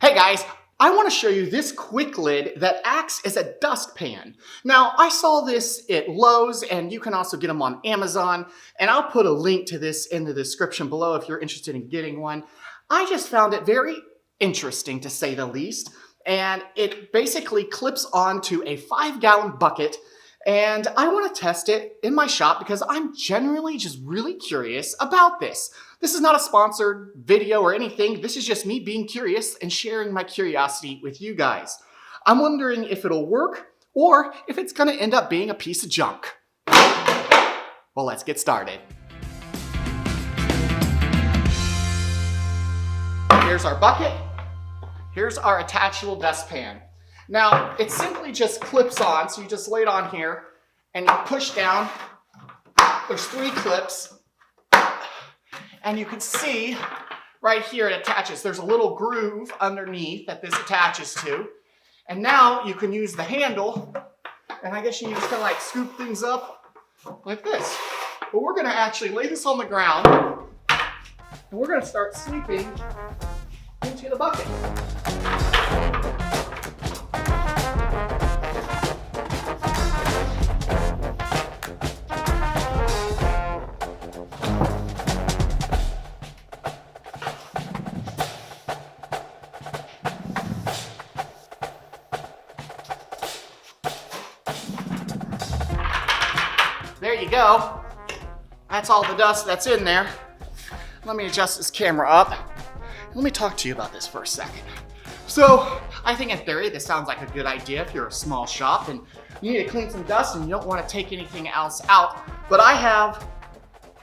Hey guys, I want to show you this QuikLid that acts as a dustpan. Now, I saw this at Lowe's, and you can also get them on Amazon, and I'll put a link to this in the description below if you're interested in getting one. I just found it very interesting, to say the least, and it basically clips onto a 5-gallon bucket, and I want to test it in my shop because I'm generally just really curious about this. This is not a sponsored video or anything. This is just me being curious and sharing my curiosity with you guys. I'm wondering if it'll work or if it's going to end up being a piece of junk. Well, let's get started. Here's our bucket. Here's our attachable dustpan. Now, it simply just clips on, so you just lay it on here and you push down. There's 3 clips. And you can see right here it attaches. There's a little groove underneath that this attaches to. And now you can use the handle, and I guess you just kind of like scoop things up like this. But we're gonna actually lay this on the ground, and we're gonna start sweeping into the bucket. There you go. That's all the dust that's in there. Let me adjust this camera up. Let me talk to you about this for a second. So, I think in theory this sounds like a good idea if you're a small shop and you need to clean some dust and you don't want to take anything else out. But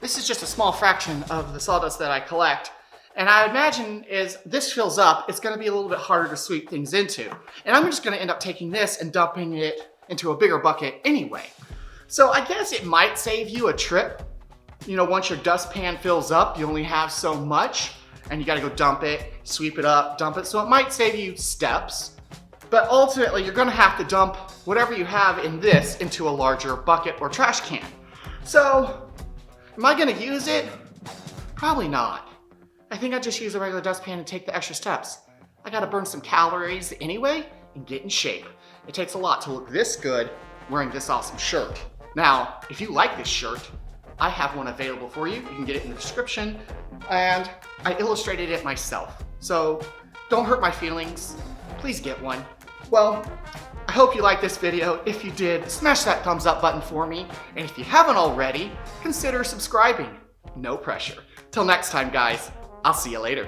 this is just a small fraction of the sawdust that I collect. And I imagine as this fills up, it's going to be a little bit harder to sweep things into. And I'm just going to end up taking this and dumping it into a bigger bucket anyway. So I guess it might save you a trip. You know, once your dustpan fills up, you only have so much and you gotta go dump it, sweep it up, dump it. So it might save you steps, but ultimately you're gonna have to dump whatever you have in this into a larger bucket or trash can. So, am I gonna use it? Probably not. I think I'd just use a regular dustpan and take the extra steps. I gotta burn some calories anyway and get in shape. It takes a lot to look this good wearing this awesome shirt. Now, if you like this shirt, I have one available for you. You can get it in the description, and I illustrated it myself. So don't hurt my feelings, please get one. Well, I hope you liked this video. If you did, smash that thumbs up button for me. And if you haven't already, consider subscribing. No pressure. Till next time, guys, I'll see you later.